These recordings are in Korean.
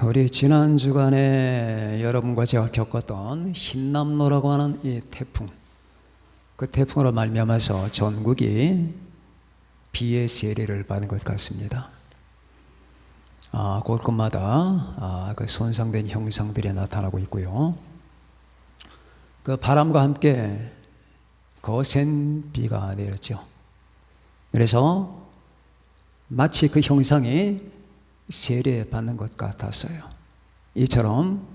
우리 지난 주간에 여러분과 제가 겪었던 흰남노라고 하는 이 태풍, 그 태풍으로 말미암아서 전국이 비의 세례를 받은 것 같습니다. 곳곳마다 그 손상된 형상들이 나타나고 있고요. 그 바람과 함께 거센 비가 내렸죠. 그래서 마치 그 형상이 세례받는 것 같았어요. 이처럼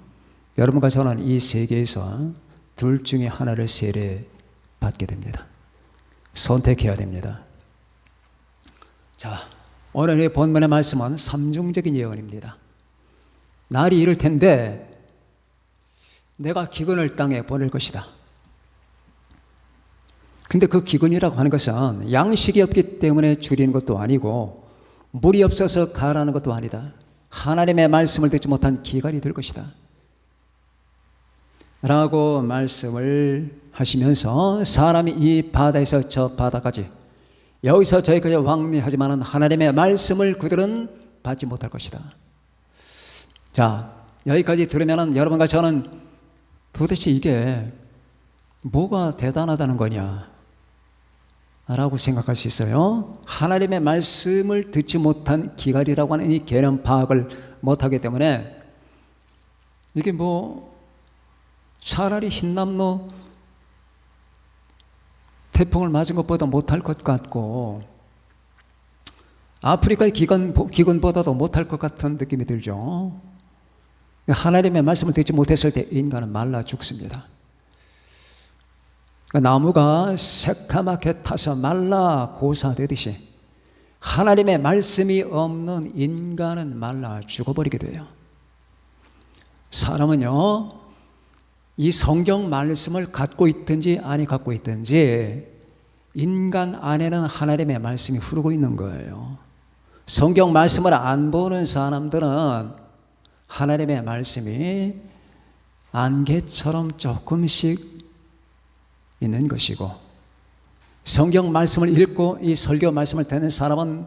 여러분과 저는 이 세계에서 둘 중에 하나를 세례받게 됩니다. 선택해야 됩니다. 자, 오늘의 본문의 말씀은 삼중적인 예언입니다. 날이 이를 텐데 내가 기근을 땅에 보낼 것이다. 근데 그 기근이라고 하는 것은 양식이 없기 때문에 줄이는 것도 아니고 물이 없어서 가라는 것도 아니다. 하나님의 말씀을 듣지 못한 기갈이 될 것이다 라고 말씀을 하시면서 사람이 이 바다에서 저 바다까지, 여기서 저기까지 왕래하지만 하나님의 말씀을 그들은 받지 못할 것이다. 자, 여기까지 들으면 여러분과 저는 도대체 이게 뭐가 대단하다는 거냐 라고 생각할 수 있어요. 하나님의 말씀을 듣지 못한 기갈이라고 하는 이 개념 파악을 못하기 때문에 이게 뭐 차라리 흰남노 태풍을 맞은 것보다 못할 것 같고 아프리카의 기근보다도 못할 것 같은 느낌이 들죠. 하나님의 말씀을 듣지 못했을 때 인간은 말라 죽습니다. 나무가 새카맣게 타서 말라 고사되듯이 하나님의 말씀이 없는 인간은 말라 죽어버리게 돼요. 사람은요, 이 성경 말씀을 갖고 있든지 아니 갖고 있든지 인간 안에는 하나님의 말씀이 흐르고 있는 거예요. 성경 말씀을 안 보는 사람들은 하나님의 말씀이 안개처럼 조금씩 있는 것이고, 성경 말씀을 읽고 이 설교 말씀을 듣는 사람은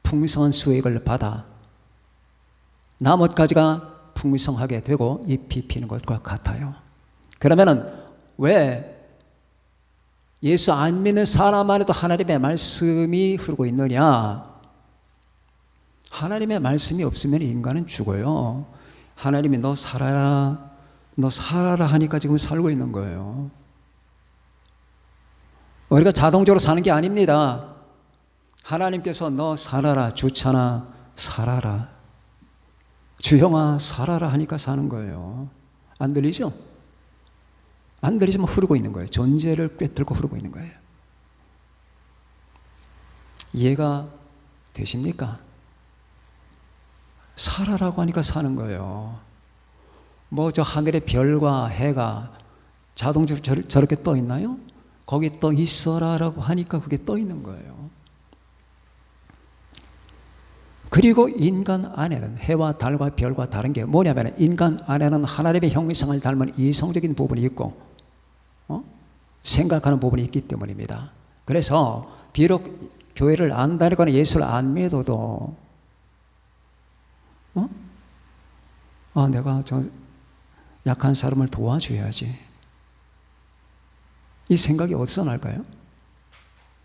풍성한 수익을 받아 나뭇가지가 풍성하게 되고 잎이 피는 것과 같아요. 그러면은 왜 예수 안 믿는 사람 안에도 하나님의 말씀이 흐르고 있느냐? 하나님의 말씀이 없으면 인간은 죽어요. 하나님이 너 살아라, 너 살아라 하니까 지금 살고 있는 거예요. 우리가 자동적으로 사는 게 아닙니다. 하나님께서 너 살아라, 주찬아 살아라, 주형아 살아라 하니까 사는 거예요. 안 들리죠? 안 들리지만 흐르고 있는 거예요. 존재를 꿰뚫고 흐르고 있는 거예요. 이해가 되십니까? 살아라고 하니까 사는 거예요. 뭐 저 하늘의 별과 해가 자동적으로 저렇게 떠 있나요? 거기 떠 있어라라고 하니까 그게 떠 있는 거예요. 그리고 인간 안에는 해와 달과 별과 다른 게 뭐냐면 인간 안에는 하나님의 형상을 닮은 이성적인 부분이 있고 생각하는 부분이 있기 때문입니다. 그래서 비록 교회를 안 다니거나 예수를 안 믿어도 내가 저 약한 사람을 도와줘야지, 이 생각이 어디서 날까요?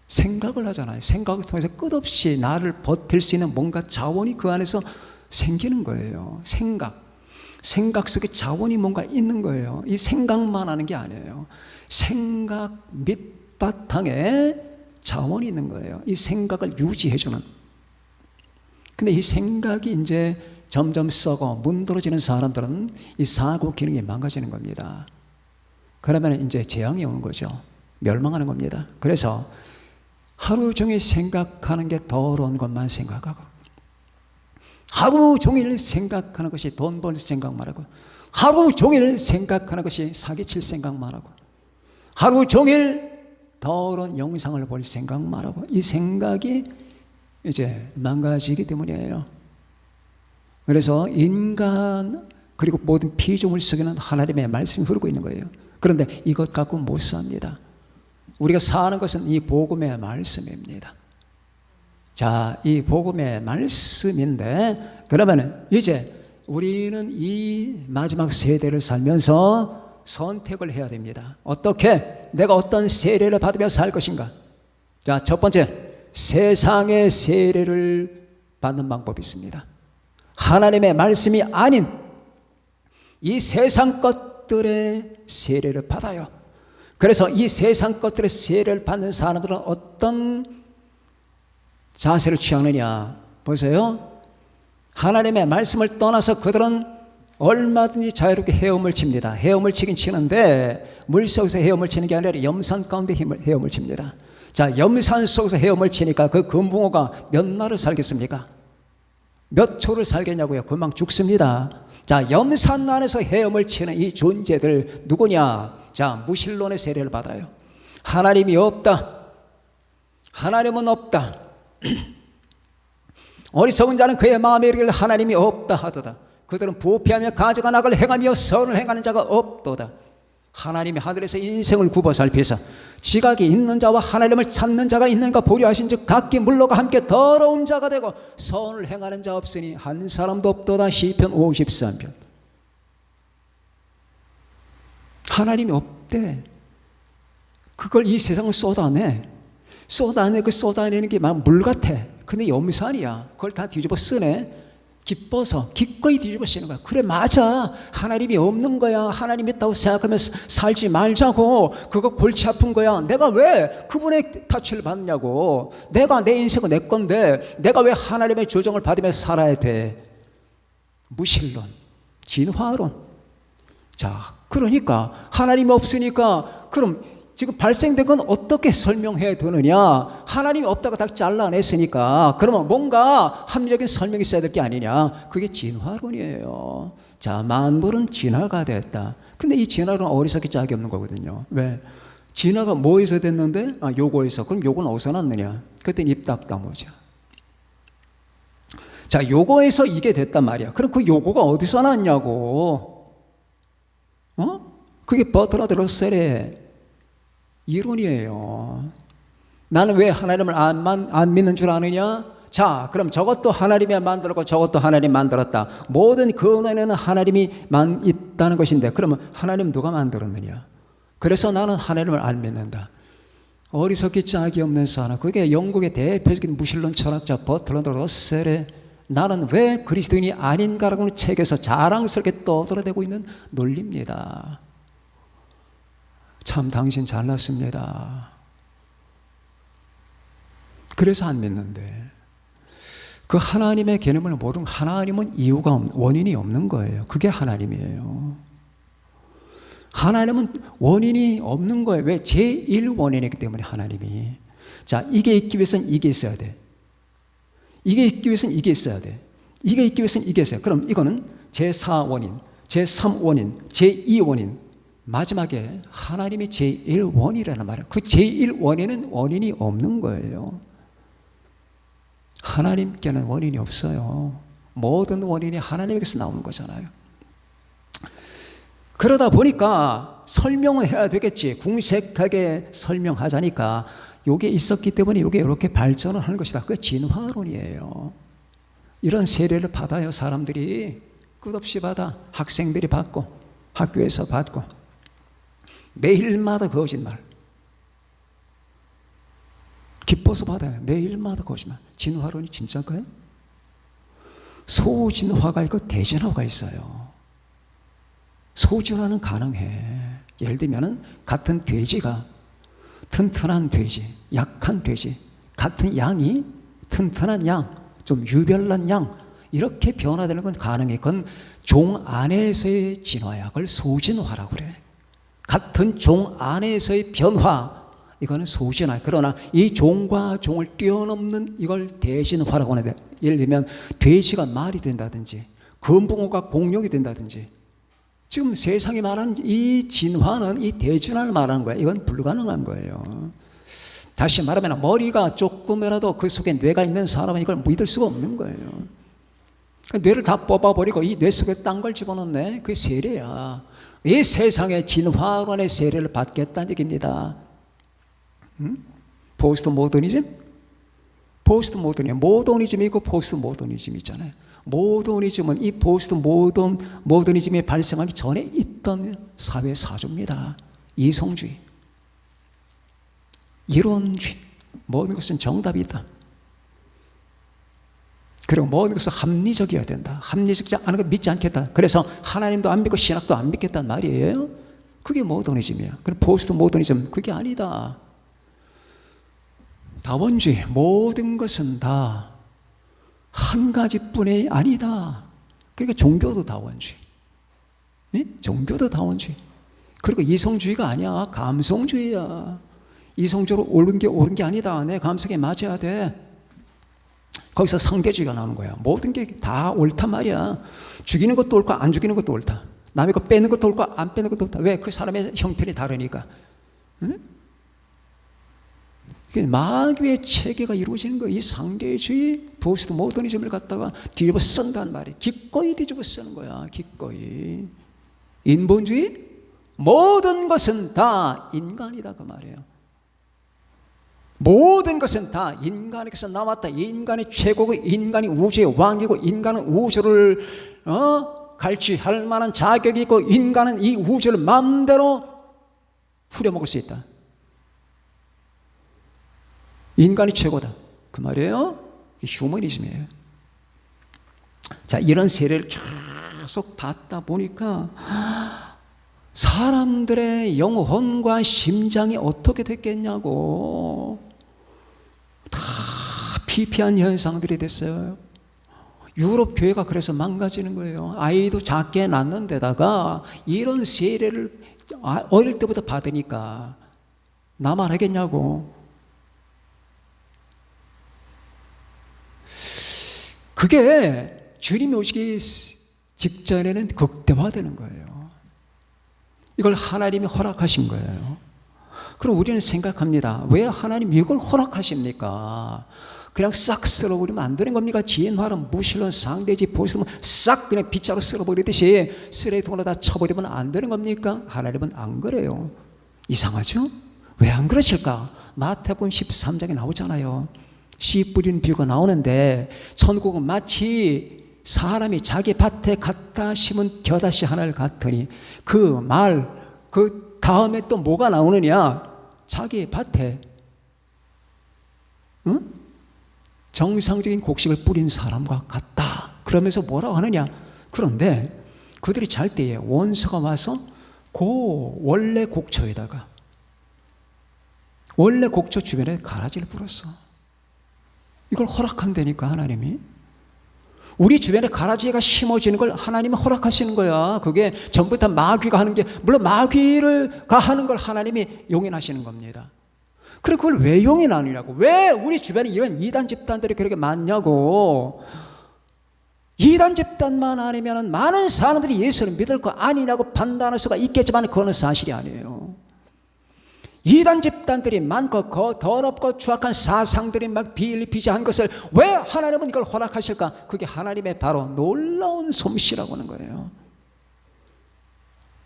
생각을 하잖아요. 생각을 통해서 끝없이 나를 버틸 수 있는 뭔가 자원이 그 안에서 생기는 거예요. 생각 속에 자원이 뭔가 있는 거예요. 이 생각만 하는 게 아니에요. 생각 밑바탕에 자원이 있는 거예요. 이 생각을 유지해주는. 근데 이 생각이 이제 점점 썩어 문드러지는 사람들은 이 사고 기능이 망가지는 겁니다. 그러면 이제 재앙이 오는 거죠. 멸망하는 겁니다. 그래서 하루 종일 생각하는 게 더러운 것만 생각하고, 하루 종일 생각하는 것이 돈 벌 생각만 하고, 하루 종일 생각하는 것이 사기칠 생각만 하고, 하루 종일 더러운 영상을 볼 생각만 하고, 이 생각이 이제 망가지기 때문이에요. 그래서 인간 그리고 모든 피조물 속에는 하나님의 말씀이 흐르고 있는 거예요. 그런데 이것 갖고 못 삽니다. 우리가 사는 것은 이 복음의 말씀입니다. 자, 이 복음의 말씀인데, 그러면 이제 우리는 이 마지막 세대를 살면서 선택을 해야 됩니다. 어떻게? 내가 어떤 세례를 받으며 살 것인가? 자, 첫 번째, 세상의 세례를 받는 방법이 있습니다. 하나님의 말씀이 아닌 이 세상 것들의 세례를 받아요. 그래서 이 세상 것들의 세례를 받는 사람들은 어떤 자세를 취하느냐? 보세요. 하나님의 말씀을 떠나서 그들은 얼마든지 자유롭게 헤엄을 칩니다. 헤엄을 치긴 치는데 물속에서 헤엄을 치는 게 아니라 염산 가운데 헤엄을 칩니다. 자, 염산 속에서 헤엄을 치니까 그 금붕어가 몇 날을 살겠습니까? 몇 초를 살겠냐고요? 금방 죽습니다. 자, 염산 안에서 헤엄을 치는 이 존재들 누구냐? 자, 무신론의 세례를 받아요. 하나님이 없다. 하나님은 없다. 어리석은 자는 그의 마음에 이르기를 하나님이 없다 하도다. 그들은 부패하며 가증한 악을 행하며 선을 행하는 자가 없도다. 하나님이 하늘에서 인생을 굽어 살피사 지각이 있는 자와 하나님을 찾는 자가 있는가 보려 하신즉 각기 물러가 함께 더러운 자가 되고 선을 행하는 자 없으니 한 사람도 없도다. 시편 53편. 하나님이 없대. 그걸 이 세상을 쏟아내. 그 쏟아내는 게 막 물 같아. 근데 염산이야. 그걸 다 뒤집어 쓰네. 기뻐서 기꺼이 뒤집어 쓰는 거야. 그래, 맞아. 하나님이 없는 거야. 하나님이 있다고 생각하면서 살지 말자고. 그거 골치 아픈 거야. 내가 왜 그분의 타치를 받냐고. 내가 내 인생은 내 건데 내가 왜 하나님의 조정을 받으면서 살아야 돼. 무신론, 진화론. 자, 그러니까 하나님이 없으니까 그럼 지금 발생된 건 어떻게 설명해야 되느냐? 하나님이 없다고 다 잘라냈으니까 그러면 뭔가 합리적인 설명이 있어야 될 게 아니냐? 그게 진화론이에요. 자, 만물은 진화가 됐다. 근데 이 진화론은 어리석기 짝이 없는 거거든요. 왜? 진화가 뭐에서 됐는데? 요거에서. 그럼 요거는 어디서 났느냐? 그때 입 딱 다물자. 자, 요거에서 이게 됐단 말이야. 그럼 그 요거가 어디서 났냐고? 그게 버트라드 러셀의 이론이에요. 나는 왜 하나님을 안 믿는 줄 아느냐? 자, 그럼 저것도 하나님이 만들었고 저것도 하나님 만들었다. 모든 근원에는 하나님이 있다는 것인데 그러면 하나님 누가 만들었느냐? 그래서 나는 하나님을 안 믿는다. 어리석기 짝이 없는 사람. 그게 영국의 대표적인 무신론 철학자 버트라드 러셀의 나는 왜 그리스도인이 아닌가라고 하는 책에서 자랑스럽게 떠들어대고 있는 논리입니다. 참 당신 잘났습니다. 그래서 안 믿는데 그 하나님의 개념을 모르는 하나님은 이유가 원인이 없는 거예요. 그게 하나님이에요. 하나님은 원인이 없는 거예요. 왜? 제1원인이기 때문에 하나님이. 자, 이게 있기 위해서는 이게 있어야 돼. 이게 있기 위해서는 이게 있어야 돼. 이게 있기 위해서는 이게 있어야 돼. 그럼 이거는 제4원인, 제3원인, 제2원인. 마지막에 하나님이 제1원이라는 말이에요. 그 제1원인은 원인이 없는 거예요. 하나님께는 원인이 없어요. 모든 원인이 하나님에게서 나오는 거잖아요. 그러다 보니까 설명은 해야 되겠지. 궁색하게 설명하자니까 이게 있었기 때문에 이게 이렇게 발전을 하는 것이다. 그게 진화론이에요. 이런 세례를 받아요. 사람들이 끝없이 받아. 학생들이 받고 학교에서 받고 매일마다 거짓말. 기뻐서 받아요. 매일마다 거짓말. 진화론이 진짜일까요? 소진화가 있고 대진화가 있어요. 소진화는 가능해. 예를 들면 같은 돼지가 튼튼한 돼지, 약한 돼지, 같은 양이 튼튼한 양, 좀 유별난 양 이렇게 변화되는 건 가능해. 그건 종 안에서의 진화야. 그걸 소진화라고 그래. 같은 종 안에서의 변화, 이거는 소진화. 그러나 이 종과 종을 뛰어넘는 이걸 대진화라고 하는데, 예를 들면 돼지가 말이 된다든지 금붕어가 공룡이 된다든지, 지금 세상이 말하는 이 진화는 이 대진화를 말하는 거야. 이건 불가능한 거예요. 다시 말하면 머리가 조금이라도 그 속에 뇌가 있는 사람은 이걸 믿을 수가 없는 거예요. 뇌를 다 뽑아버리고 이 뇌 속에 딴 걸 집어넣네. 그게 세례야. 이 세상의 진화론의 세례를 받겠다는 얘기입니다. 포스트 모더니즘? 포스트 모더니즘. 모더니즘이 있고 포스트 모더니즘 있잖아요. 모더니즘은 이 포스트 모더니즘이 발생하기 전에 있던 사회 사조입니다. 이성주의, 이론주의, 모든 것은 정답이 있다. 그리고 모든 것은 합리적이어야 된다. 합리적이지 않은 거 믿지 않겠다. 그래서 하나님도 안 믿고 신학도 안 믿겠다는 말이에요. 그게 모더니즘이야. 그럼 포스트 모더니즘 그게 아니다. 다원주의, 모든 것은 다 한 가지뿐이 아니다. 그러니까 종교도 다원주의, 네? 종교도 다원주의. 그리고 이성주의가 아니야. 감성주의야. 이성적으로 옳은 게 아니다. 내 감성에 맞아야 돼. 거기서 상대주의가 나오는 거야. 모든 게 다 옳단 말이야. 죽이는 것도 옳고 안 죽이는 것도 옳다. 남의 거 빼는 것도 옳고 안 빼는 것도 옳다. 왜? 그 사람의 형편이 다르니까. 응? 마귀의 체계가 이루어지는 거예요. 이 상대주의, 포스트 모더니즘을 갖다가 뒤집어 쓴단 말이에요. 기꺼이 뒤집어 쓰는 거야. 기꺼이. 인본주의? 모든 것은 다 인간이다 그 말이에요. 모든 것은 다 인간에게서 나왔다. 인간이 최고고 인간이 우주의 왕이고 인간은 우주를 갈취할 만한 자격이 있고 인간은 이 우주를 마음대로 후려먹을 수 있다. 인간이 최고다 그 말이에요. 휴머니즘이에요. 자, 이런 세례를 계속 받다 보니까 사람들의 영혼과 심장이 어떻게 됐겠냐고. 다 피폐한 현상들이 됐어요. 유럽 교회가 그래서 망가지는 거예요. 아이도 작게 낳는 데다가 이런 세례를 어릴 때부터 받으니까 나만 하겠냐고. 그게 주님이 오시기 직전에는 극대화되는 거예요. 이걸 하나님이 허락하신 거예요. 그럼 우리는 생각합니다. 왜 하나님이 이걸 허락하십니까? 그냥 싹 쓸어버리면 안 되는 겁니까? 진화론, 무신론, 상대지, 보시면 싹 그냥 빗자루 쓸어버리듯이 쓰레기통으로 다 쳐버리면 안 되는 겁니까? 하나님은 안 그래요. 이상하죠? 왜 안 그러실까? 마태복음 13장에 나오잖아요. 씨 뿌리는 비유가 나오는데 천국은 마치 사람이 자기 밭에 갖다 심은 겨자씨 하나를 같으니 그 다음에 또 뭐가 나오느냐? 자기 밭에 정상적인 곡식을 뿌린 사람과 같다. 그러면서 뭐라고 하느냐? 그런데 그들이 잘 때에 원수가 와서 원래 곡초에다가 원래 곡초 주변에 가라지를 불었어. 이걸 허락한다니까 하나님이. 우리 주변에 가라지가 심어지는 걸 하나님이 허락하시는 거야. 그게 전부 다 마귀가 하는 게, 물론 마귀가 하는 걸 하나님이 용인하시는 겁니다. 그래, 그걸 왜 용인하느냐고. 왜 우리 주변에 이런 이단 집단들이 그렇게 많냐고. 이단 집단만 아니면 많은 사람들이 예수를 믿을 거 아니냐고 판단할 수가 있겠지만 그거는 사실이 아니에요. 이단 집단들이 많고 더럽고 추악한 사상들이 막 비일비재한 것을 왜 하나님은 이걸 허락하실까? 그게 하나님의 바로 놀라운 솜씨라고 하는 거예요.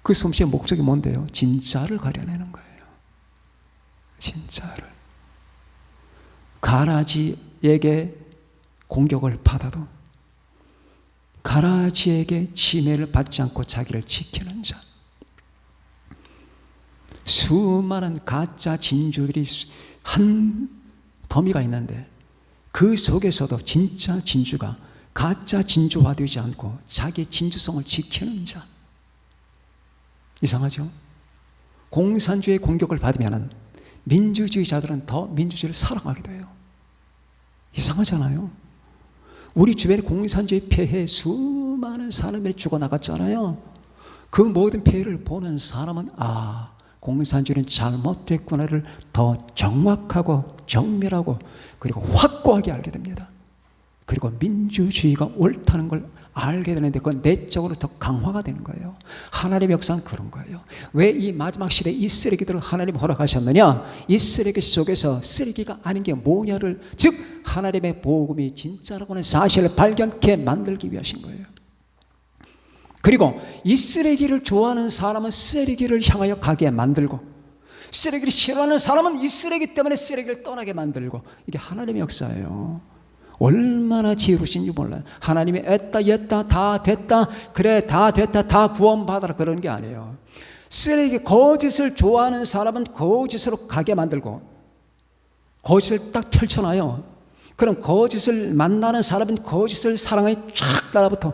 그 솜씨의 목적이 뭔데요? 진짜를 가려내는 거예요. 진짜를. 가라지에게 공격을 받아도 가라지에게 침해를 받지 않고 자기를 지키는 자. 수많은 가짜 진주들이 한 더미가 있는데 그 속에서도 진짜 진주가 가짜 진주화되지 않고 자기의 진주성을 지키는 자. 이상하죠? 공산주의 공격을 받으면 민주주의자들은 더 민주주의를 사랑하게 돼요. 이상하잖아요? 우리 주변에 공산주의 폐해 수많은 사람들이 죽어나갔잖아요. 그 모든 폐해를 보는 사람은 공산주의는 잘못됐구나를 더 정확하고 정밀하고 그리고 확고하게 알게 됩니다. 그리고 민주주의가 옳다는 걸 알게 되는데 그건 내적으로 더 강화가 되는 거예요. 하나님의 역사는 그런 거예요. 왜 이 마지막 시대에 이 쓰레기들을 하나님 허락하셨느냐? 이 쓰레기 속에서 쓰레기가 아닌 게 뭐냐를, 즉 하나님의 복음이 진짜라고 하는 사실을 발견케 만들기 위하신 거예요. 그리고 이 쓰레기를 좋아하는 사람은 쓰레기를 향하여 가게 만들고, 쓰레기를 싫어하는 사람은 이 쓰레기 때문에 쓰레기를 떠나게 만들고, 이게 하나님의 역사예요. 얼마나 지혜로우신지 몰라요. 하나님이 애다 옛다 다 됐다 그래 다 됐다 다 구원받아라 그러는 게 아니에요. 쓰레기 거짓을 좋아하는 사람은 거짓으로 가게 만들고 거짓을 딱 펼쳐놔요. 그럼 거짓을 만나는 사람은 거짓을 사랑에 쫙 달라붙어.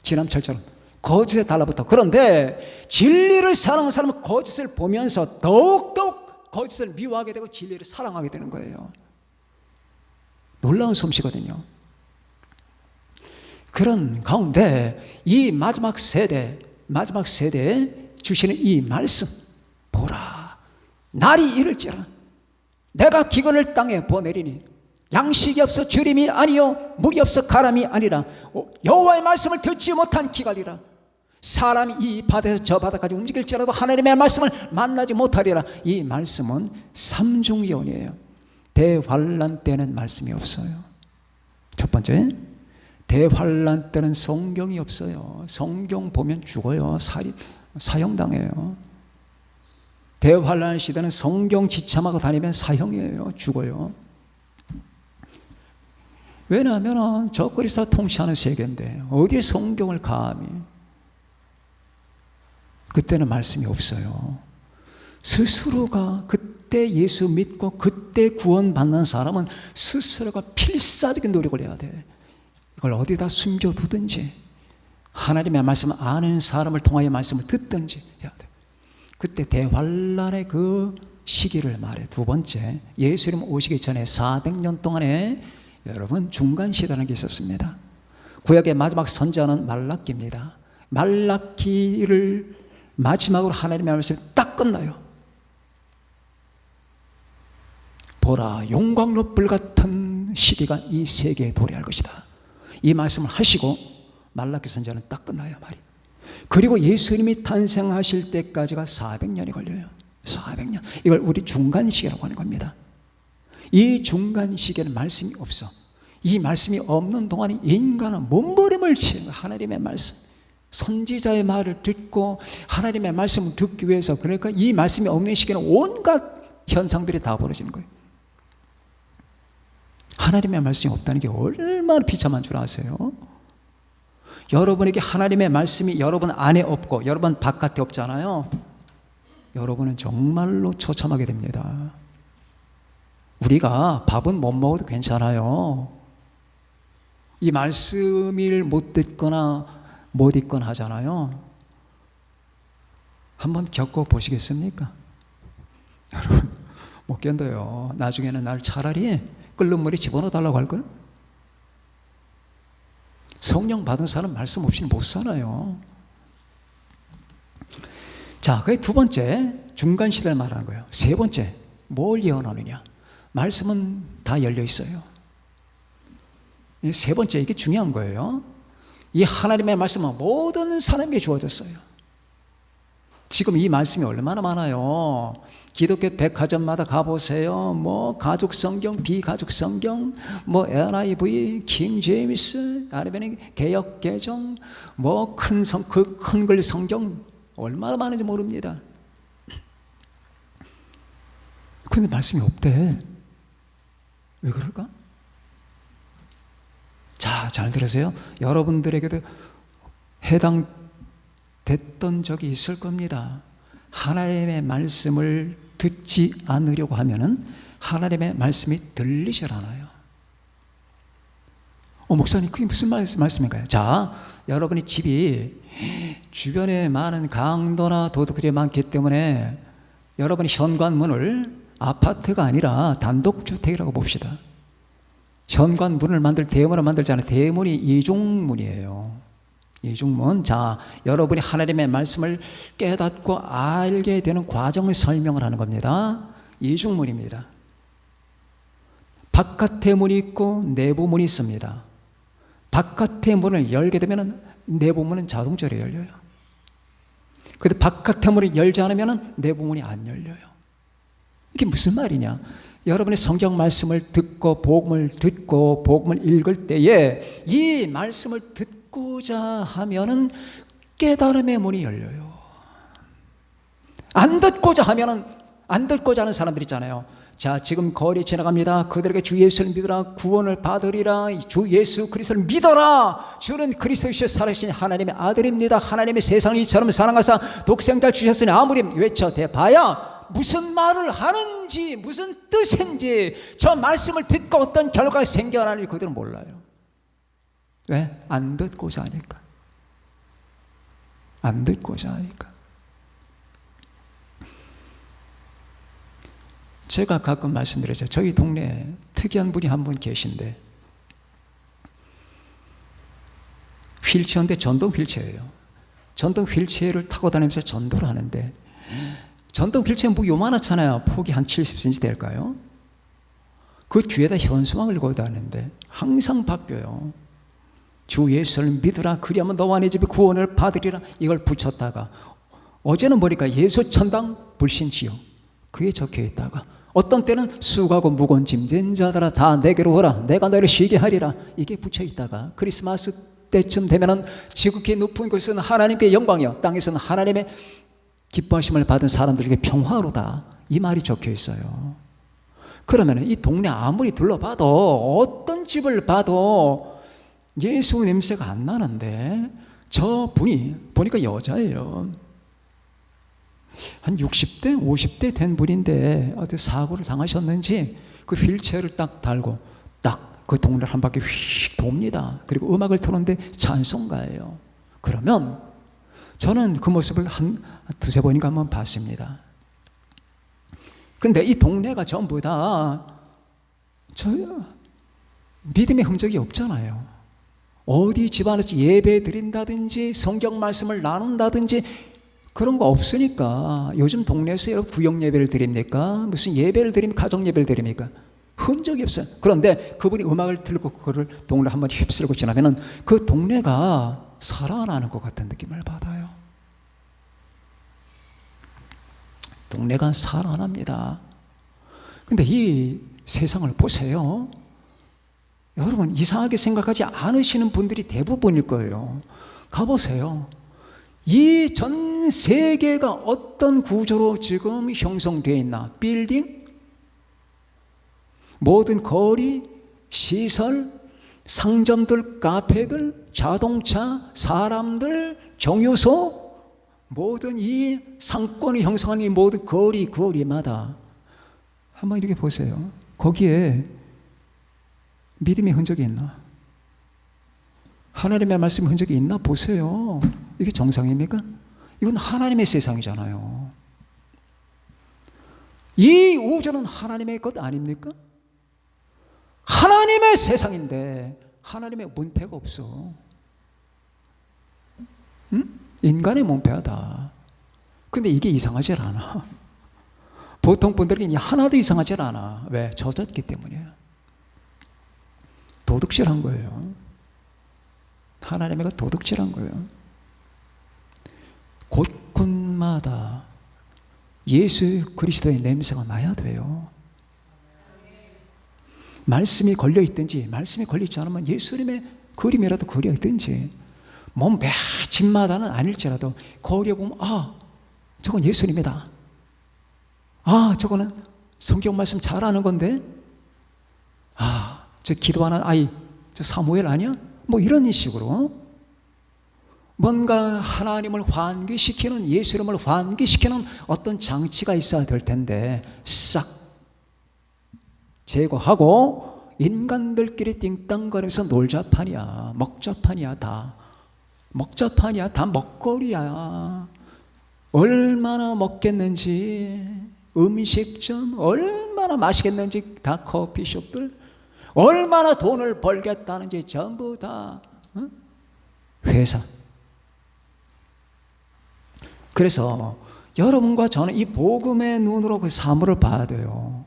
지남철처럼 거짓에 달라붙어. 그런데 진리를 사랑하는 사람은 거짓을 보면서 더욱더욱 거짓을 미워하게 되고 진리를 사랑하게 되는 거예요. 놀라운 솜씨거든요. 그런 가운데 이 마지막 세대에 주시는 이 말씀, 보라 날이 이를지라 내가 기근을 땅에 보내리니 양식이 없어 주림이 아니요 물이 없어 가람이 아니라 여호와의 말씀을 듣지 못한 기갈이라. 사람이 이 바다에서 저 바다까지 움직일지라도 하나님의 말씀을 만나지 못하리라. 이 말씀은 삼중이온이에요. 대환란 때는 말씀이 없어요. 첫 번째, 대환란 때는 성경이 없어요. 성경 보면 죽어요. 사형당해요. 대환란 시대는 성경 지참하고 다니면 사형이에요. 죽어요. 왜냐하면 적그리스도가 통치하는 세계인데 어디에 성경을 감히. 그때는 말씀이 없어요. 스스로가 그때 예수 믿고 그때 구원받는 사람은 스스로가 필사적인 노력을 해야 돼. 이걸 어디다 숨겨두든지 하나님의 말씀을 아는 사람을 통하여 말씀을 듣든지 해야 돼. 그때 대환란의 그 시기를 말해. 두 번째, 예수님 오시기 전에 400년 동안에 여러분 중간시대라는 게 있었습니다. 구약의 마지막 선지자는 말라기입니다. 말라기를 마지막으로 하나님의 말씀이 딱 끝나요. 보라 용광로 불같은 시기가 이 세계에 도래할 것이다. 이 말씀을 하시고 말라기 선지자는 딱 끝나요 말이. 그리고 예수님이 탄생하실 때까지가 400년이 걸려요. 400년. 이걸 우리 중간시기라고 하는 겁니다. 이 중간시기에는 말씀이 없어. 이 말씀이 없는 동안에 인간은 몸부림을 치는 거야. 하나님의 말씀, 선지자의 말을 듣고 하나님의 말씀을 듣기 위해서, 그러니까 이 말씀이 없는 시기에는 온갖 현상들이 다 벌어지는 거예요. 하나님의 말씀이 없다는 게 얼마나 비참한 줄 아세요? 여러분에게 하나님의 말씀이 여러분 안에 없고 여러분 바깥에 없잖아요. 여러분은 정말로 처참하게 됩니다. 우리가 밥은 못 먹어도 괜찮아요. 이 말씀을 못 듣거나 못 읽거나 하잖아요. 한번 겪어보시겠습니까? 여러분 못 견뎌요. 나중에는 날 차라리 끓는 물에 집어넣어 달라고 할걸? 성령 받은 사람 말씀 없이는 못 살아요. 자, 그게 두 번째 중간시대를 말하는 거예요. 세 번째 뭘 예언하느냐? 말씀은 다 열려 있어요. 세 번째, 이게 중요한 거예요. 이 하나님의 말씀은 모든 사람에게 주어졌어요. 지금 이 말씀이 얼마나 많아요. 기독교 백화점마다 가보세요. 뭐 가족 성경, 비가족 성경, 뭐 NIV, 킹 제임스, 아니면 개역 개정, 뭐 큰 글 성경 얼마나 많은지 모릅니다. 근데 말씀이 없대. 왜 그럴까? 자, 잘 들으세요. 여러분들에게도 해당됐던 적이 있을 겁니다. 하나님의 말씀을 듣지 않으려고 하면은 하나님의 말씀이 들리질 않아요. 목사님, 그게 무슨 말씀인가요? 자, 여러분의 집이 주변에 많은 강도나 도둑들이 많기 때문에 여러분이 현관문을 아파트가 아니라 단독주택이라고 봅시다. 현관문을 대문을 만들잖아요. 대문이 이중문이에요. 이중문. 자, 여러분이 하나님의 말씀을 깨닫고 알게 되는 과정을 설명을 하는 겁니다. 이중문입니다. 바깥의 문이 있고 내부 문이 있습니다. 바깥의 문을 열게 되면 내부 문은 자동적으로 열려요. 그런데 바깥의 문을 열지 않으면 내부 문이 안 열려요. 이게 무슨 말이냐? 여러분이 성경 말씀을 듣고 복음을 읽을 때에 이 말씀을 듣고자 하면은 깨달음의 문이 열려요. 안 듣고자 하는 사람들 있잖아요. 자, 지금 거리 지나갑니다. 그들에게 주 예수를 믿으라. 구원을 받으리라. 주 예수 그리스도를 믿어라. 주는 그리스도이시여 살아계신 하나님의 아들입니다. 하나님의 세상을 이처럼 사랑하사 독생자를 주셨으니 아무리 외쳐 대봐야 무슨 말을 하는지 무슨 뜻인지 저 말씀을 듣고 어떤 결과가 생겨나는지 그들은 몰라요. 왜? 안 듣고자 하니까. 안 듣고자 하니까. 제가 가끔 말씀드렸죠. 저희 동네에 특이한 분이 한 분 계신데 휠체어인데 전동 휠체어예요. 전동 휠체어를 타고 다니면서 전도를 하는데 전동 휠체어 뭐 요만하잖아요. 폭이 한 70cm 될까요? 그 뒤에다 현수막을 걸고 다니는데 항상 바뀌어요. 주 예수를 믿으라. 그리하면 너와 네 집이 구원을 받으리라. 이걸 붙였다가 어제는 보니까 예수 천당 불신지요. 그게 적혀 있다가 어떤 때는 수고하고 무거운 짐진 자들아 다 내게로 오라. 내가 너를 쉬게 하리라. 이게 붙여 있다가 크리스마스 때쯤 되면은 지극히 높은 곳은 하나님께 영광이요 땅에서는 하나님의 기뻐하심을 받은 사람들에게 평화로다. 이 말이 적혀 있어요. 그러면 이 동네 아무리 둘러봐도 어떤 집을 봐도 예수 냄새가 안 나는데 저 분이 보니까 여자예요. 한 60대, 50대 된 분인데 어디 사고를 당하셨는지 그 휠체어를 딱 달고 딱 그 동네를 한 바퀴 휙 돕니다. 그리고 음악을 틀었는데 찬송가예요. 그러면 저는 그 모습을 한 두세 번인가 한번 봤습니다. 근데 이 동네가 전부 다 저 믿음의 흔적이 없잖아요. 어디 집안에서 예배 드린다든지 성경 말씀을 나눈다든지 그런 거 없으니까 요즘 동네에서 구역 예배를 드립니까? 무슨 예배를 드립니까? 가정 예배를 드립니까? 흔적이 없어요. 그런데 그분이 음악을 틀고 그거를 동네를 한번 휩쓸고 지나면은 그 동네가 살아나는 것 같은 느낌을 받아요. 동네가 살아납니다. 근데 이 세상을 보세요. 여러분 이상하게 생각하지 않으시는 분들이 대부분일 거예요. 가보세요. 이 전 세계가 어떤 구조로 지금 형성되어 있나? 빌딩, 모든 거리, 시설, 상점들, 카페들, 자동차, 사람들, 정유소, 모든 이 상권이 형성하는 이 모든 거리마다 한번 이렇게 보세요. 거기에 믿음의 흔적이 있나? 하나님의 말씀의 흔적이 있나 보세요. 이게 정상입니까? 이건 하나님의 세상이잖아요. 이 우주는 하나님의 것 아닙니까? 하나님의 세상인데 하나님의 문패가 없어. 응? 인간의 문패하다. 근데 이게 이상하지 않아. 보통 분들에게 하나도 이상하지 않아. 왜? 젖었기 때문이에요. 도둑질한 거예요. 하나님의 것 도둑질한 거예요. 곳곳마다 예수 그리스도의 냄새가 나야 돼요. 말씀이 걸려있든지 말씀이 걸려있지 않으면 예수님의 그림이라도 그려있든지 뭐 몇 집마다는 아닐지라도 거리에 보면 아 저건 예수님이다. 아 저거는 성경 말씀 잘하는 건데 아 저 기도하는 아이 저 사무엘 아니야? 뭐 이런 식으로 뭔가 하나님을 환기시키는 예수님을 환기시키는 어떤 장치가 있어야 될 텐데 싹 제거하고 인간들끼리 띵땅거리면서 놀자판이야. 먹자판이야. 다 먹자판이야. 다 먹거리야. 얼마나 먹겠는지 음식점 얼마나 마시겠는지 다 커피숍들 얼마나 돈을 벌겠다는지 전부 다 회사. 그래서 여러분과 저는 이 복음의 눈으로 그 사물을 봐야 돼요.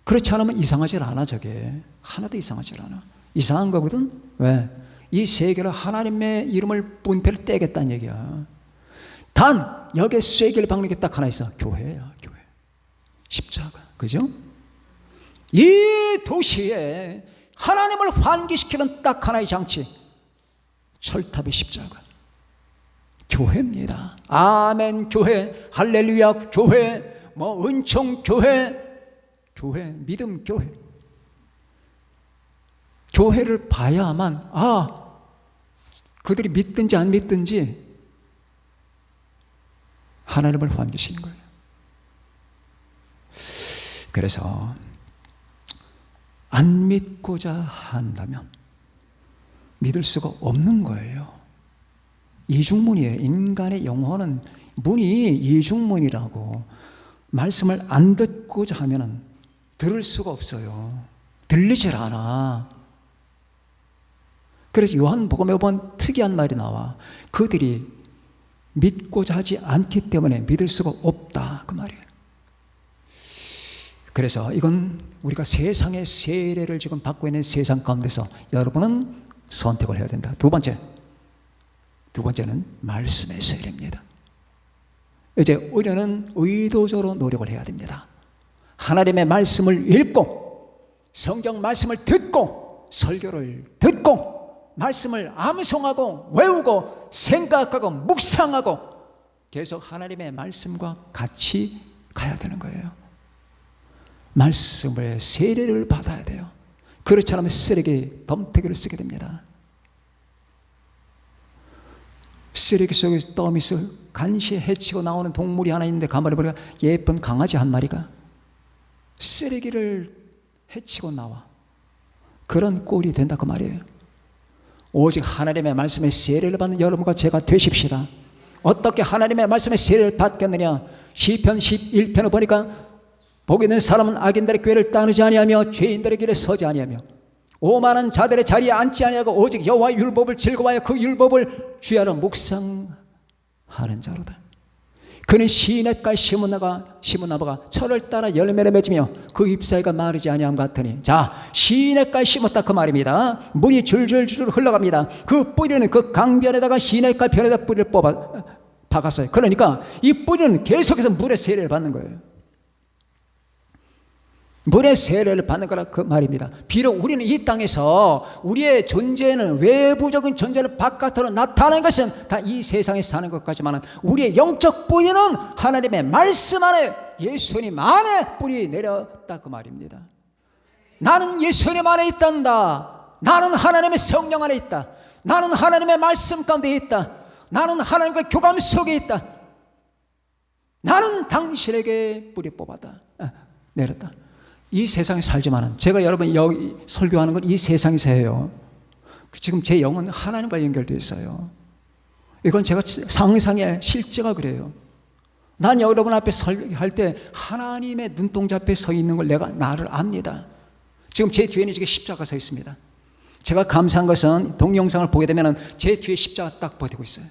그렇지 않으면 이상하질 않아. 저게 하나도 이상하질 않아. 이상한 거거든. 왜? 이 세계로 하나님의 이름을 분패를 떼겠다는 얘기야. 단 여기에 쐐기를 박는 게 딱 하나 있어. 교회야. 교회. 십자가. 그죠? 이 도시에 하나님을 환기시키는 딱 하나의 장치, 철탑의 십자가. 교회입니다. 아멘 교회, 할렐루야 교회, 뭐 은총 교회, 교회, 믿음 교회. 교회를 봐야만 그들이 믿든지 안 믿든지 하나님을 반기시는 거예요. 그래서 안 믿고자 한다면 믿을 수가 없는 거예요. 이중문이에요. 인간의 영혼은 문이 이중문이라고. 말씀을 안 듣고자 하면 들을 수가 없어요. 들리질 않아. 그래서 요한복음에 보면 특이한 말이 나와. 그들이 믿고자 하지 않기 때문에 믿을 수가 없다, 그 말이에요. 그래서 이건 우리가 세상의 세례를 지금 받고 있는 세상 가운데서 여러분은 선택을 해야 된다. 두 번째는 말씀의 세례입니다. 이제 우리는 의도적으로 노력을 해야 됩니다. 하나님의 말씀을 읽고 성경 말씀을 듣고 설교를 듣고 말씀을 암송하고 외우고 생각하고 묵상하고 계속 하나님의 말씀과 같이 가야 되는 거예요. 말씀의 세례를 받아야 돼요. 그렇지 않으면 쓰레기 덤태기를 쓰게 됩니다. 쓰레기 속에서 떠미서 간신히 해치고 나오는 동물이 하나 있는데 가만히 보니까 예쁜 강아지 한 마리가 쓰레기를 해치고 나와. 그런 꼴이 된다 그 말이에요. 오직 하나님의 말씀의 세례를 받는 여러분과 제가 되십시다. 어떻게 하나님의 말씀의 세례를 받겠느냐? 시편 11편을 보니까 복 있는 사람은 악인들의 꾀를 따르지 아니하며 죄인들의 길에 서지 아니하며 오만한 자들의 자리에 앉지 아니하고 오직 여호와의 율법을 즐거워하여 그 율법을 주야로 묵상하는 자로다. 그는 시냇가에 심은 나무가 철을 따라 열매를 맺으며 그 잎사귀가 마르지 아니함 같으니. 자, 시냇가에 심었다 그 말입니다. 물이 줄줄줄 흘러갑니다. 그 뿌리는 그 강변에다가 시냇가 변에다 뿌리를 박았어요. 그러니까 이 뿌리는 계속해서 물의 세례를 받는 거예요. 물의 세례를 받는 거라 그 말입니다. 비록 우리는 이 땅에서 우리의 존재는 외부적인 존재를 바깥으로 나타내는 것은 다 이 세상에 사는 것까지만은 우리의 영적 뿌리는 하나님의 말씀 안에 예수님 안에 뿌리 내렸다 그 말입니다. 나는 예수님 안에 있단다. 나는 하나님의 성령 안에 있다. 나는 하나님의 말씀 가운데 있다. 나는 하나님과 교감 속에 있다. 나는 당신에게 뿌리 뽑았다. 내렸다. 이 세상에 살지만은 제가 여러분 여기 설교하는 건 이 세상에서 해요. 지금 제 영은 하나님과 연결되어 있어요. 이건 제가 상상의 실제가 그래요. 난 여러분 앞에 설교할 때 하나님의 눈동자 앞에 서 있는 걸 나를 압니다. 지금 제 뒤에는 지금 십자가가 서 있습니다. 제가 감사한 것은 동영상을 보게 되면 제 뒤에 십자가 딱 버티고 있어요.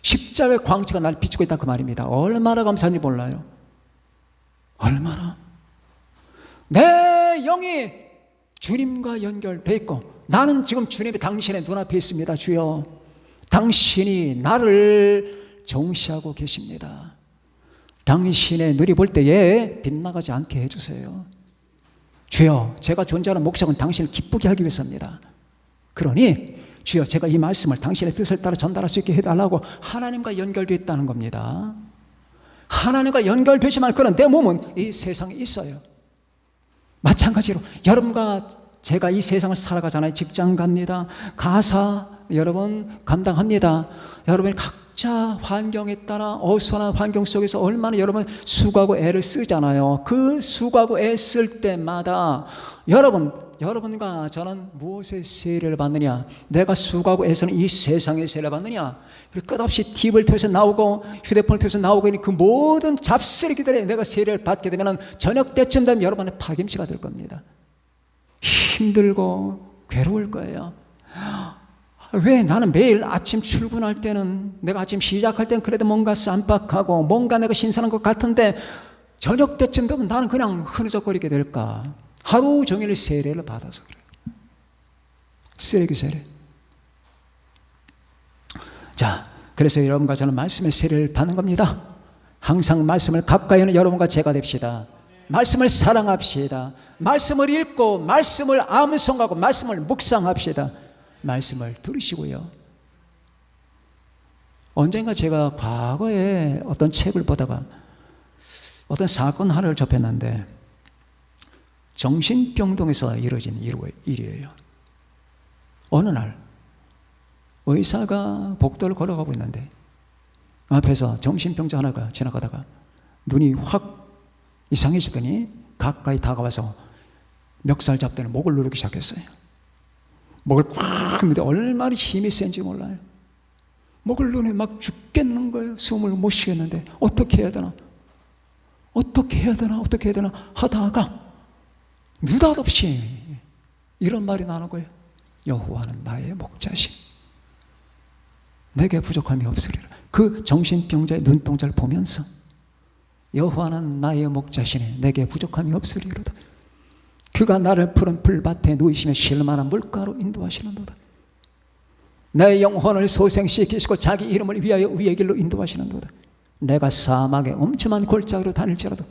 십자가의 광채가 날 비추고 있다 그 말입니다. 얼마나 감사한지 몰라요. 얼마나. 내 영이 주님과 연결되어 있고 나는 지금 주님이 당신의 눈앞에 있습니다. 주여, 당신이 나를 종시하고 계십니다. 당신의 눈이 볼 때에 빗나가지 않게 해주세요. 주여, 제가 존재하는 목적은 당신을 기쁘게 하기 위해서입니다. 그러니 주여, 제가 이 말씀을 당신의 뜻을 따라 전달할 수 있게 해달라고 하나님과 연결되어 있다는 겁니다. 하나님과 연결되지만 그런 내 몸은 이 세상에 있어요. 마찬가지로 여러분과 제가 이 세상을 살아가잖아요. 직장 갑니다. 가사 여러분 감당합니다. 여러분이 각자 환경에 따라 어수선한 환경 속에서 얼마나 여러분 수고하고 애를 쓰잖아요. 그 수고하고 애 쓸 때마다 여러분과 저는 무엇의 세례를 받느냐? 내가 수고하고 애쓰는 이 세상의 세례를 받느냐? 그리고 끝없이 팁을 통해서 나오고 휴대폰을 통해서 나오고 있는 그 모든 잡쓰레기들에 내가 세례를 받게 되면 저녁 때쯤 되면 여러분의 파김치가 될 겁니다. 힘들고 괴로울 거예요. 왜 나는 매일 아침 출근할 때는 내가 아침 시작할 때는 그래도 뭔가 쌈박하고 뭔가 내가 신선한 것 같은데 저녁 때쯤 되면 나는 그냥 흐느적거리게 될까? 하루 종일 세례를 받아서 그래요. 쓰레기 세례. 자, 그래서 여러분과 저는 말씀의 세례를 받는 겁니다. 항상 말씀을 가까이 하는 여러분과 제가 됩시다. 말씀을 사랑합시다. 말씀을 읽고 말씀을 암송하고 말씀을 묵상합시다. 말씀을 들으시고요. 언젠가 제가 과거에 어떤 책을 보다가 어떤 사건 하나를 접했는데 정신병동에서 이루어진 일이에요. 어느 날 의사가 복도를 걸어가고 있는데 앞에서 정신병자 하나가 지나가다가 눈이 확 이상해지더니 가까이 다가와서 멱살 잡더니 목을 누르기 시작했어요. 목을 꽉 누르는데 얼마나 힘이 센지 몰라요. 목을 누르니 막 죽겠는 거예요. 숨을 못 쉬겠는데 어떻게 해야 되나 하다가 느닷없이 이런 말이 나오는 거예요. 여호와는 나의 목자신, 내게 부족함이 없으리라. 그 정신병자의 눈동자를 보면서 여호와는 나의 목자시니 내게 부족함이 없으리로다. 그가 나를 푸른 풀밭에 누이시며 쉴 만한 물가로 인도하시는도다. 내 영혼을 소생시키시고 자기 이름을 위하여 위의 길로 인도하시는도다. 내가 사막의 엄침한 골짜기로 다닐지라도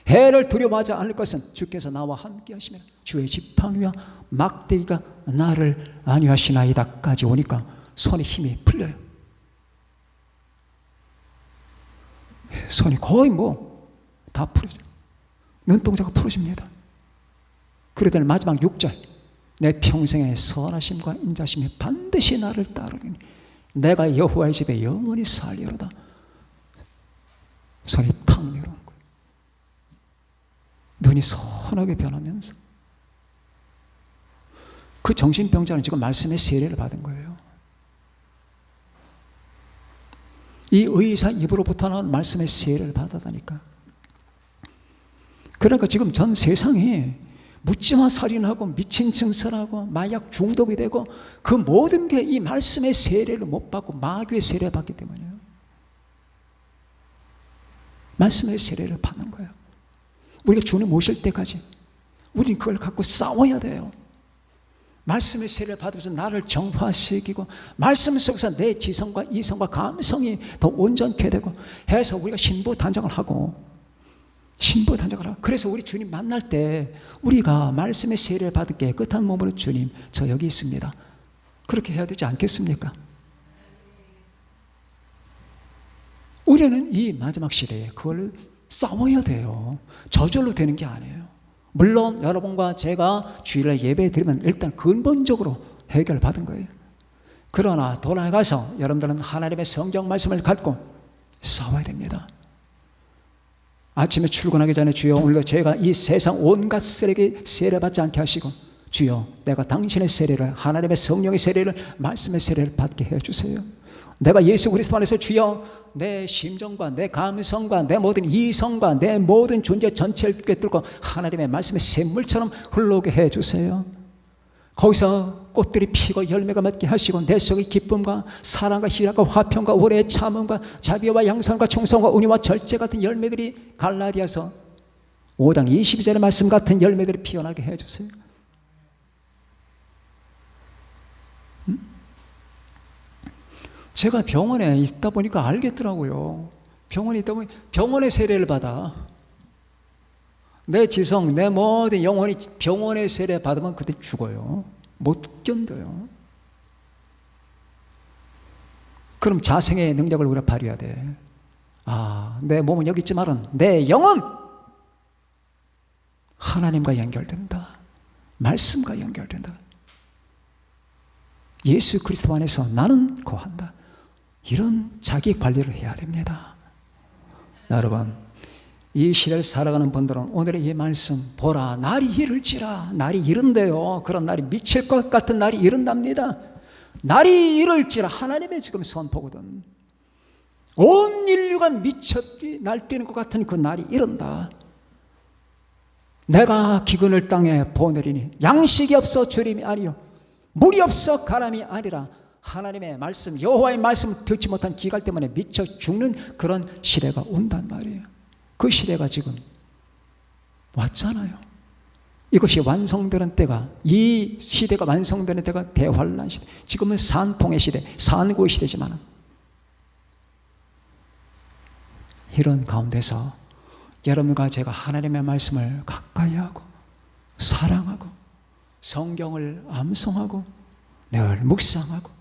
해를 두려워하지 않을 것은 주께서 나와 함께 하시며 주의 지팡이와 막대기가 나를 안위하시나이다까지 오니까 손에 힘이 풀려요. 손이 거의 다 풀어져요. 눈동자가 풀어집니다. 그러더니 마지막 6절, 내 평생의 선하심과 인자심이 반드시 나를 따르리니 내가 여호와의 집에 영원히 살리로다. 손이 탁 내려오는 거예요. 눈이 선하게 변하면서 그 정신병자는 지금 말씀의 세례를 받은 거예요. 이 의사 입으로부터 나온 말씀의 세례를 받았다니까. 그러니까 지금 전 세상에 묻지마 살인하고 미친 증설하고 마약 중독이 되고 그 모든 게 이 말씀의 세례를 못 받고 마귀의 세례를 받기 때문이에요. 말씀의 세례를 받는 거예요. 우리가 주님 오실 때까지 우리는 그걸 갖고 싸워야 돼요. 말씀의 세례를 받으면서 나를 정화시키고 말씀 속에서 내 지성과 이성과 감성이 더 온전케 되고 해서 우리가 신부단장을 하고 그래서 우리 주님 만날 때 우리가 말씀의 세례를 받은 깨끗한 몸으로 주님 저 여기 있습니다. 그렇게 해야 되지 않겠습니까? 우리는 이 마지막 시대에 그걸 싸워야 돼요. 저절로 되는 게 아니에요. 물론 여러분과 제가 주일날 예배 드리면 일단 근본적으로 해결받은 거예요. 그러나 돌아가서 여러분들은 하나님의 성경 말씀을 갖고 싸워야 됩니다. 아침에 출근하기 전에 주여 오늘도 제가 이 세상 온갖 쓰레기 세례받지 않게 하시고 주여 내가 당신의 세례를 하나님의 성령의 세례를 말씀의 세례를 받게 해주세요. 내가 예수 그리스도 안에서 주여 내 심정과 내 감성과 내 모든 이성과 내 모든 존재 전체를 꿰뚫고 하나님의 말씀의 샘물처럼 흘러오게 해주세요. 거기서 꽃들이 피고 열매가 맺게 하시고 내 속의 기쁨과 사랑과 희락과 화평과 오래의 참음과 자비와 양선과 충성과 은혜와 절제 같은 열매들이 갈라디아서 5장 22절의 말씀 같은 열매들이 피어나게 해주세요. 제가 병원에 있다 보니까 알겠더라고요. 병원에 있다 보니 병원의 세례를 받아. 내 지성, 내 모든 영혼이 병원의 세례 받으면 그때 죽어요. 못 견뎌요. 그럼 자생의 능력을 우리가 발휘해야 돼. 내 몸은 여기 있지만은 내 영은 하나님과 연결된다. 말씀과 연결된다. 예수 그리스도 안에서 나는 거한다. 이런 자기 관리를 해야 됩니다. 여러분, 이 시대를 살아가는 분들은 오늘의 이 말씀 보라 날이 이를지라. 날이 이른대요. 그런 날이 미칠 것 같은 날이 이른답니다. 날이 이를지라 하나님의 지금 선포거든. 온 인류가 미쳐 날뛰는 것 같은 그 날이 이른다. 내가 기근을 땅에 보내리니 양식이 없어 주림이 아니요 물이 없어 가람이 아니라 하나님의 말씀 여호와의 말씀 듣지 못한 기갈 때문에 미쳐 죽는 그런 시대가 온단 말이에요. 그 시대가 지금 왔잖아요. 이것이 완성되는 때가 이 시대가 완성되는 때가 대환란 시대. 지금은 산통의 시대, 산고의 시대지만 이런 가운데서 여러분과 제가 하나님의 말씀을 가까이 하고 사랑하고 성경을 암송하고 늘 묵상하고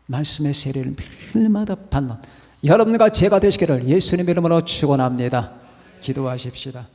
말씀의 세례를 매일마다 받는 여러분과 제가 되시기를 예수님의 이름으로 축원합니다. 기도하십시다.